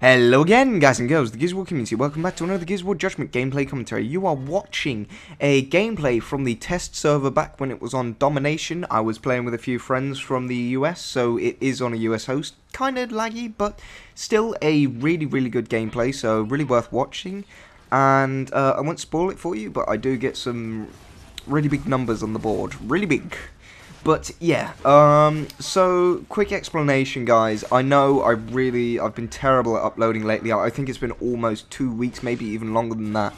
Hello again, guys and girls, the Gears of War community. Welcome back to another Gears of War Judgment gameplay commentary. You are watching a gameplay from the test server back when it was on Domination. I was playing with a few friends from the US, so it is on a US host. Kind of laggy, but still a really good gameplay, so really worth watching. And I won't spoil it for you, but I do get some really big numbers on the board. Really big. But yeah, so quick explanation, guys. I know I've been terrible at uploading lately. I think it's been almost 2 weeks, maybe even longer than that,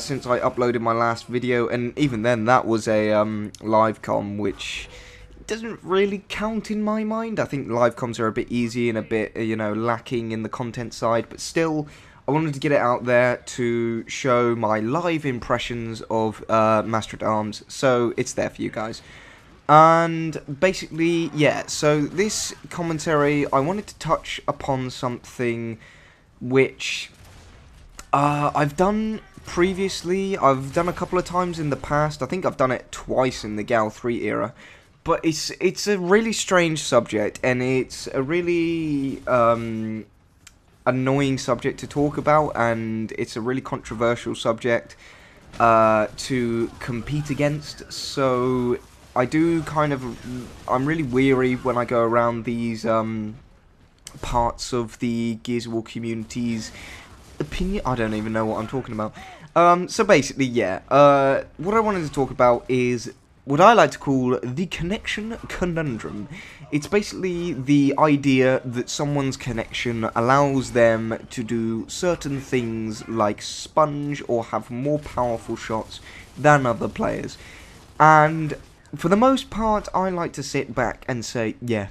since I uploaded my last video, and even then that was a live com, which doesn't really count in my mind. I think live coms are a bit easy and a bit, lacking in the content side, but still, I wanted to get it out there to show my live impressions of Master at Arms, so it's there for you guys. And basically, yeah, so this commentary, I wanted to touch upon something which I've done previously. I've done a couple of times in the past. I think I've done it twice in the Gal 3 era. But it's a really strange subject, and it's a really annoying subject to talk about, and it's a really controversial subject to compete against. So I do I'm really weary when I go around these parts of the Gears of War community's opinion. I don't even know what I'm talking about. So basically, yeah, what I wanted to talk about is what I like to call the connection conundrum. It's basically the idea that someone's connection allows them to do certain things like sponge or have more powerful shots than other players. And for the most part, I like to sit back and say, yeah,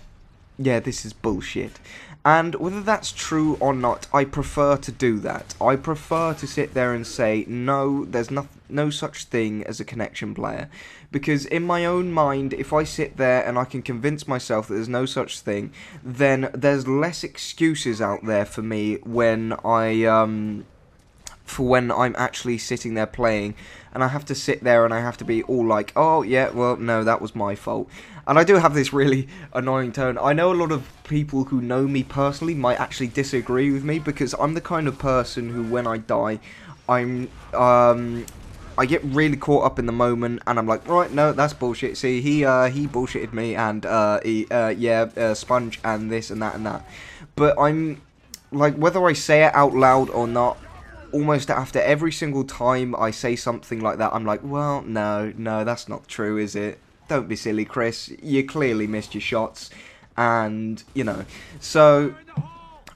this is bullshit. And whether that's true or not, I prefer to do that. I prefer to sit there and say, no, there's no such thing as a connection player. Because in my own mind, if I sit there and I can convince myself that there's no such thing, then there's less excuses out there for me when when I'm actually sitting there playing, and I have to sit there and I have to be all like, oh yeah, well no, that was my fault. And I do have this really annoying tone. I know a lot of people who know me personally might actually disagree with me, because I'm the kind of person who, when I die, I get really caught up in the moment, and I'm like, right, no, that's bullshit. See, he bullshitted me, and sponge and this and that and that. But I'm like, whether I say it out loud or not, almost after every single time I say something like that, I'm like, well, no, that's not true, is it? Don't be silly, Chris. You clearly missed your shots. And, so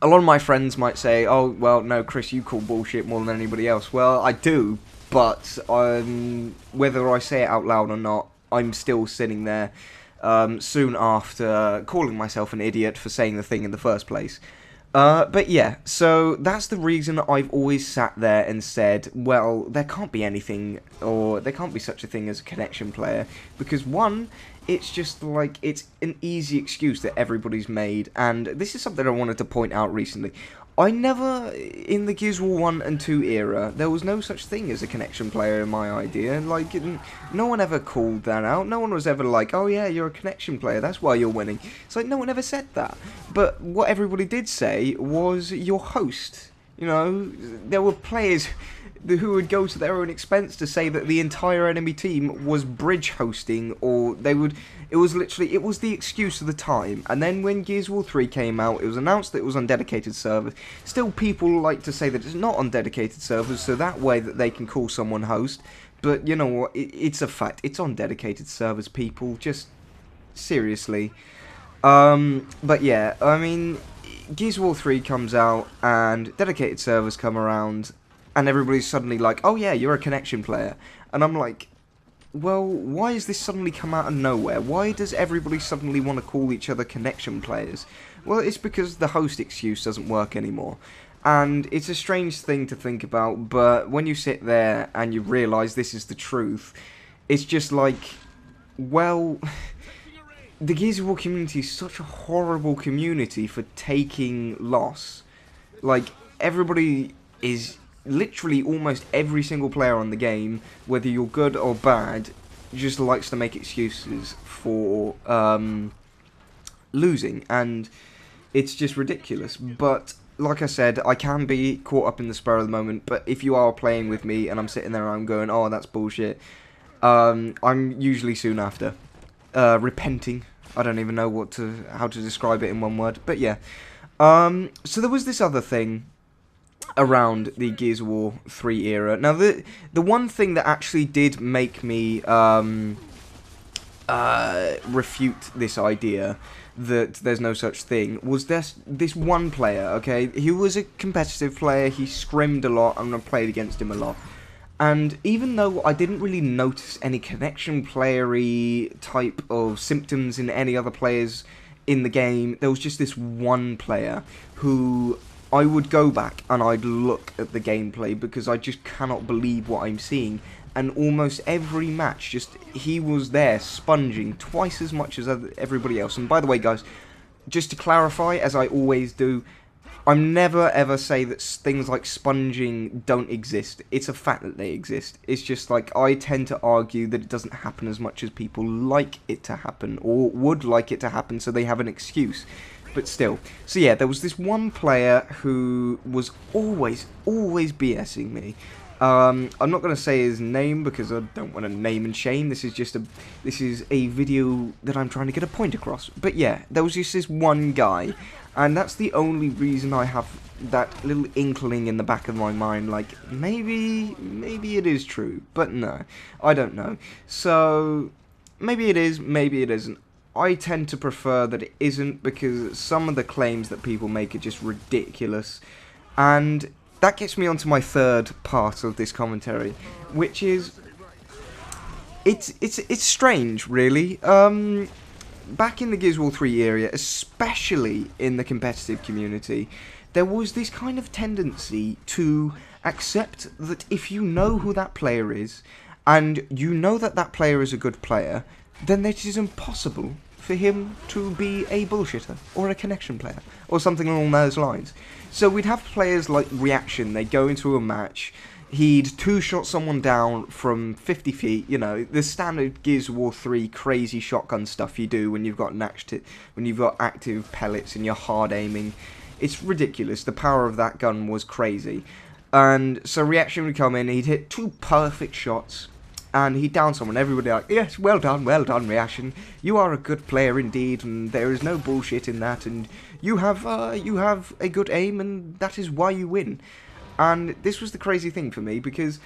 a lot of my friends might say, oh, well, no, Chris, you call bullshit more than anybody else. Well, I do, but whether I say it out loud or not, I'm still sitting there soon after calling myself an idiot for saying the thing in the first place. But yeah, so that's the reason I've always sat there and said, well, there can't be anything, or there can't be such a thing as a connection player, because one, it's just like, it's an easy excuse that everybody's made, and this is something I wanted to point out recently. I never, in the Gears of War 1 and 2 era, there was no such thing as a connection player in my idea. Like, no one ever called that out. No one was ever like, oh yeah, you're a connection player, that's why you're winning. It's like, no one ever said that. But what everybody did say was your host. There were players who would go to their own expense to say that the entire enemy team was bridge hosting, or it was the excuse of the time. And then when Gears of War 3 came out, it was announced that it was on dedicated servers. Still, people like to say that it's not on dedicated servers, so that way that they can call someone host. But you know what, it's a fact, it's on dedicated servers, people, just seriously. But yeah, I mean, Gears of War 3 comes out, and dedicated servers come around, and everybody's suddenly like, oh yeah, you're a connection player. And I'm like, well, why has this suddenly come out of nowhere? Why does everybody suddenly want to call each other connection players? Well, it's because the host excuse doesn't work anymore. And it's a strange thing to think about, but when you sit there and you realise this is the truth, it's just like, well, the Gears of War community is such a horrible community for taking loss. Like, everybody is, literally almost every single player on the game, whether you're good or bad, just likes to make excuses for losing, and it's just ridiculous. But like I said, I can be caught up in the spur of the moment, but if you are playing with me and I'm sitting there and I'm going, oh, that's bullshit, I'm usually soon after repenting. I don't even know how to describe it in one word, but yeah. So there was this other thing around the Gears of War 3 era. Now, the one thing that actually did make me refute this idea that there's no such thing was this one player, okay? He was a competitive player, he scrimmed a lot, and I played against him a lot. And even though I didn't really notice any connection playery type of symptoms in any other players in the game, there was just this one player who I would go back and I'd look at the gameplay because I just cannot believe what I'm seeing. And almost every match, he was there sponging twice as much as everybody else. And by the way, guys, just to clarify, as I always do, I'm never ever say that things like sponging don't exist. It's a fact that they exist. It's just like I tend to argue that it doesn't happen as much as people like it to happen or would like it to happen, so they have an excuse. But still. So yeah, there was this one player who was always BSing me. I'm not going to say his name because I don't want to name and shame. This is a video that I'm trying to get a point across. But yeah, there was just this one guy, and that's the only reason I have that little inkling in the back of my mind, like maybe it is true, but no, I don't know. So maybe it is, maybe it isn't. I tend to prefer that it isn't because some of the claims that people make are just ridiculous, and that gets me onto my third part of this commentary, which is it's strange, really. Back in the Gears of War 3 area, especially in the competitive community, there was this kind of tendency to accept that if you know who that player is, and you know that that player is a good player, then it is impossible for him to be a bullshitter, or a connection player, or something along those lines. So we'd have players like Reaction, they'd go into a match, he'd two-shot someone down from 50 feet, you know, the standard Gears of War 3 crazy shotgun stuff you do when you've got active pellets and you're hard aiming. It's ridiculous, the power of that gun was crazy. And so Reaction would come in, he'd hit 2 perfect shots, and he'd down someone. Everybody like, yes, well done, Reaction. You are a good player indeed, and there is no bullshit in that, and you have a good aim, and that is why you win. And this was the crazy thing for me, because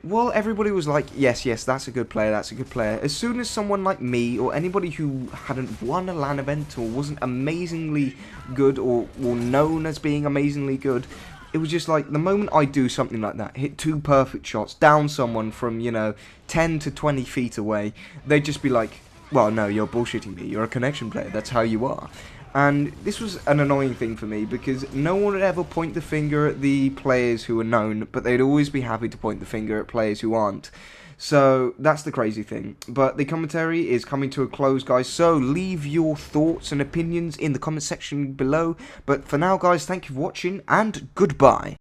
while everybody was like, yes, that's a good player, as soon as someone like me, or anybody who hadn't won a LAN event, or wasn't amazingly good, or known as being amazingly good, it was just like, the moment I do something like that, hit 2 perfect shots, down someone from, 10 to 20 feet away, they'd just be like, well, no, you're bullshitting me, you're a connection player, that's how you are. And this was an annoying thing for me, because no one would ever point the finger at the players who are known, but they'd always be happy to point the finger at players who aren't. So, that's the crazy thing. But the commentary is coming to a close, guys, so leave your thoughts and opinions in the comment section below. But for now, guys, thank you for watching, and goodbye.